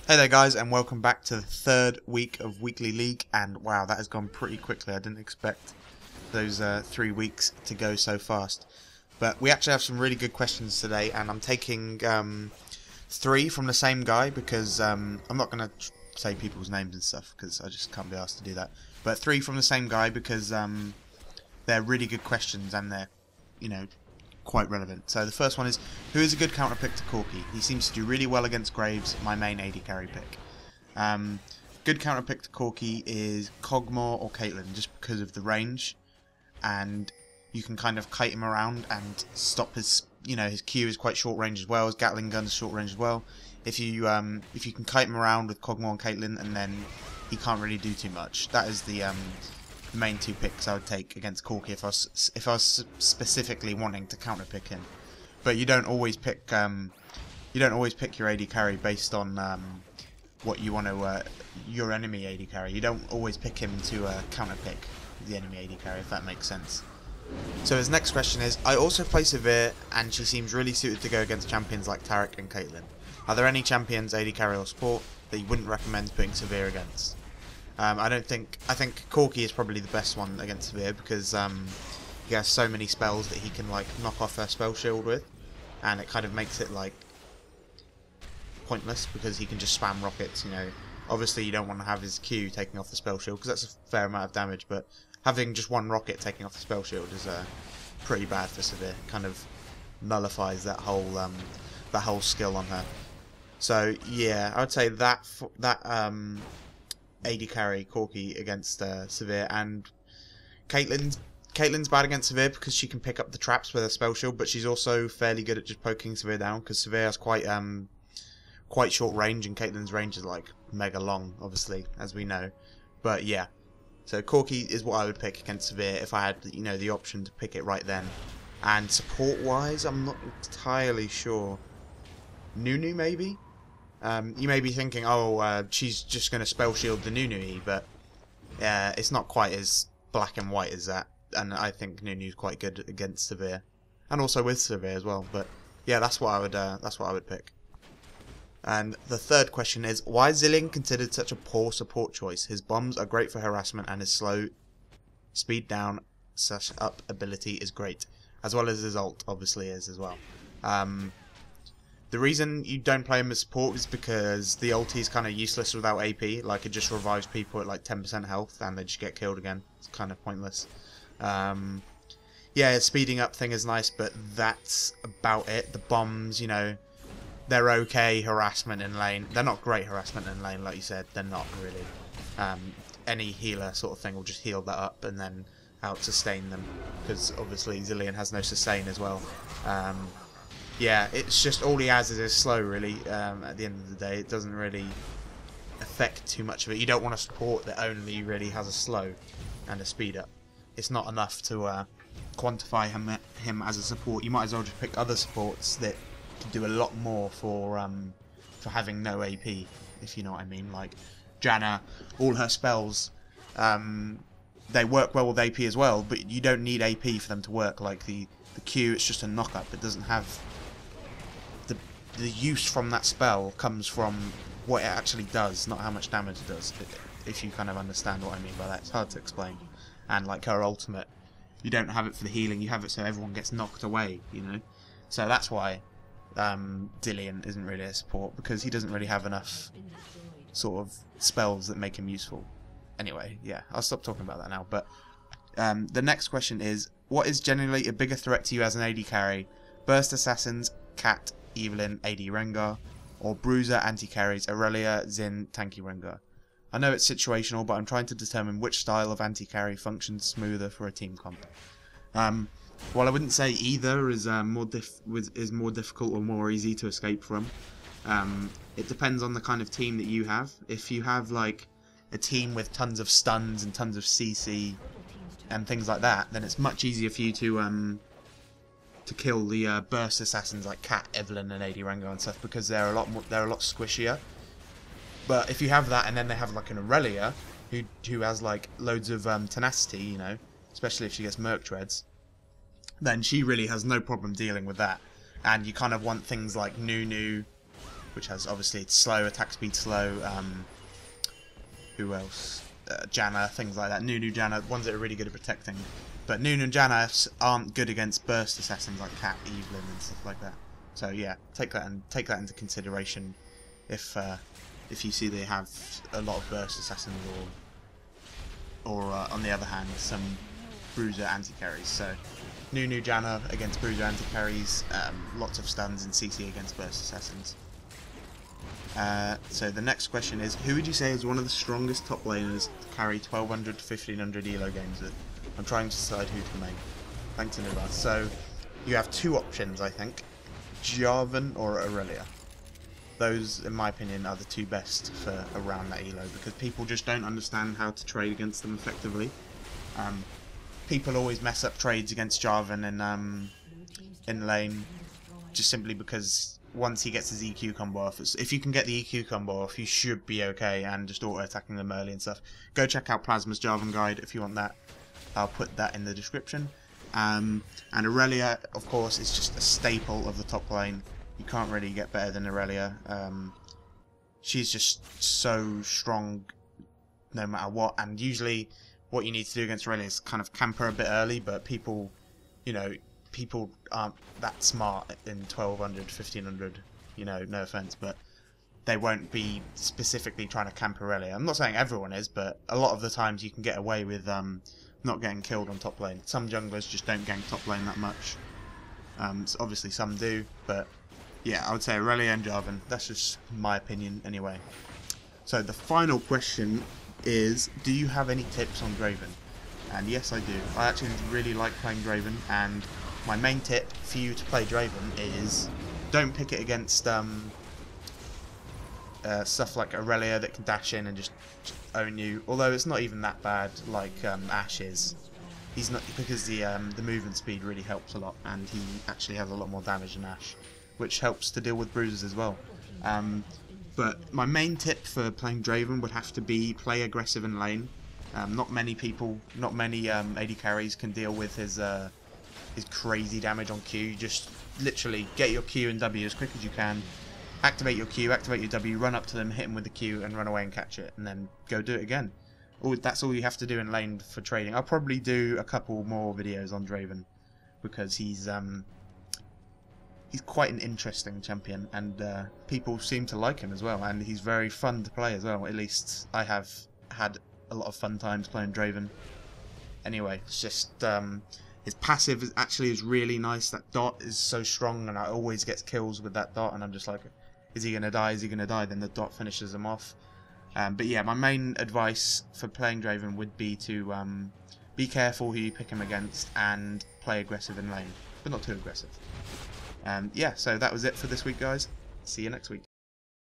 Hey there guys, and welcome back to the third week of Weekly League, and wow, that has gone pretty quickly. I didn't expect those 3 weeks to go so fast. But we actually have some really good questions today, and I'm taking 3 from the same guy because I'm not going to say people's names and stuff because I just can't be asked to do that. But 3 from the same guy because they're really good questions and they're, quite relevant. So the first one is, who is a good counter pick to Corki? He seems to do really well against Graves, my main AD carry pick. Good counter pick to Corki is Kog'Maw or Caitlyn, just because of the range, and you can kind of kite him around and stop his, his Q is quite short range as well, his Gatling gun is short range as well. If you can kite him around with Kog'Maw and Caitlyn, and then he can't really do too much. That is the main 2 picks I would take against Corki if I was specifically wanting to counter pick him. But you don't always pick your AD carry based on what you want to your enemy AD carry. You don't always pick him to counter pick the enemy AD carry, if that makes sense. So his next question is, I also play Sivir and she seems really suited to go against champions like Taric and Caitlyn. Are there any champions, AD carry or support, that you wouldn't recommend putting Sivir against? I think Corki is probably the best one against Sivir because he has so many spells that he can knock off her spell shield with, and it kind of makes it pointless because he can just spam rockets. Obviously you don't want to have his Q taking off the spell shield because that's a fair amount of damage, but having just one rocket taking off the spell shield is pretty bad for Sivir. It kind of nullifies that whole skill on her. So yeah, I would say that AD carry Corki against Sivir, and Caitlyn's bad against Sivir because she can pick up the traps with her spell shield, but she's also fairly good at just poking Sivir down because Sivir has quite short range, and Caitlyn's range is mega long, obviously, as we know. But yeah, so Corki is what I would pick against Sivir if I had the option to pick it right then. And support wise, I'm not entirely sure. Nunu maybe. You may be thinking, she's just going to spell shield the Nunu, but it's not quite as black and white as that. And I think Nunu's quite good against Sivir, and also with Sivir as well. But yeah, that's what I would pick. And the third question is, why is Zilean considered such a poor support choice? His bombs are great for harassment, and his slow speed down / up ability is great, as well as his ult obviously is as well. The reason you don't play him as support is because the ulti is kind of useless without AP. It just revives people at 10% health and they just get killed again. It's kind of pointless. Yeah, his speeding up thing is nice, but that's about it. The bombs, they're okay harassment in lane. They're not great harassment in lane, like you said. They're not really. Any healer sort of thing will just heal that up and then out-sustain them, because obviously Zilean has no sustain as well. Yeah, it's just all he has is his slow, really. At the end of the day, it doesn't really affect too much of it. You don't want a support that only really has a slow and a speed up. It's not enough to quantify him as a support. You might as well just pick other supports that can do a lot more for having no AP, if you know what I mean. Like Janna, all her spells, they work well with AP as well, but you don't need AP for them to work. Like the Q, it's just a knock-up. It doesn't have... The use from that spell comes from what it actually does, not how much damage it does, if you kind of understand what I mean by that. It's hard to explain. And her ultimate, you don't have it for the healing, you have it so everyone gets knocked away, So that's why Zilean isn't really a support, because he doesn't really have enough sort of spells that make him useful. Anyway, yeah, I'll stop talking about that now. But the next question is, what is generally a bigger threat to you as an AD carry? Burst Assassins, Cat, Evelynn, AD Rengar, or Bruiser anti-carries, Aurelia, Xin, tanky Rengar? I know it's situational, but I'm trying to determine which style of anti-carry functions smoother for a team comp. Well, I wouldn't say either is more difficult or more easy to escape from. It depends on the kind of team that you have. If you have a team with tons of stuns and tons of CC and things like that, then it's much easier for you to kill the burst assassins like Cat, Evelynn, and AD Rengar and stuff, because they're a lot squishier. But if you have that, and then they have an Aurelia who has loads of tenacity, especially if she gets Merc Treads, then she really has no problem dealing with that. And you kind of want things like Nunu, which has obviously it's slow, attack speed slow. Who else? Janna, things like that. Nunu, Janna, ones that are really good at protecting. But Nunu and Janna aren't good against burst assassins like Cat, Evelyn, and stuff like that. So yeah, take that into consideration if you see they have a lot of burst assassins or on the other hand some bruiser anti-carries. So Nunu, Janna against bruiser anti-carries, lots of stuns and CC against burst assassins. So the next question is, who would you say is one of the strongest top laners to carry 1200 to 1500 elo games with? I'm trying to decide who to make. Thanks in advance. So you have two options, I think. Jarvan or Aurelia. Those, in my opinion, are the two best for around that elo, because people just don't understand how to trade against them effectively. People always mess up trades against Jarvan in lane, just simply because once he gets his EQ combo off, if you can get the EQ combo off, you should be okay, and just auto-attacking them early and stuff. Go check out Plasma's Jarvan guide if you want that. I'll put that in the description. And Aurelia, of course, is just a staple of the top lane. You can't really get better than Aurelia. She's just so strong no matter what, and usually what you need to do against Aurelia is kind of camp her a bit early, but people, you know, people aren't that smart in 1200, 1500, you know, no offense, but they won't be specifically trying to camp Aurelia. I'm not saying everyone is, but a lot of the times you can get away with not getting killed on top lane. Some junglers just don't gank top lane that much. So obviously some do, but yeah, I would say Aurelia and Jarvan. That's just my opinion anyway. So the final question is, do you have any tips on Draven? And yes, I do. I actually really like playing Draven, and my main tip for you to play Draven is don't pick it against stuff like Aurelia that can dash in and just own you. Although it's not even that bad like Ashe is. He's not, because the movement speed really helps a lot, and he actually has a lot more damage than Ashe, which helps to deal with bruises as well. But my main tip for playing Draven would have to be play aggressive in lane. Not many people, not many AD carries can deal with his crazy damage on Q. You just literally get your Q and W as quick as you can, activate your Q, activate your W, run up to them, hit them with the Q, and run away and catch it, and then go do it again. That's all you have to do in lane for trading. I'll probably do a couple more videos on Draven, because he's quite an interesting champion, and people seem to like him as well, and he's very fun to play as well. At least I have had a lot of fun times playing Draven. Anyway, it's just his passive is really nice. That dot is so strong, and I always get kills with that dot, and I'm just like, is he gonna die? Is he gonna die? Then the dot finishes him off. But yeah, my main advice for playing Draven would be to be careful who you pick him against and play aggressive in lane, but not too aggressive. Yeah, so that was it for this week, guys. See you next week.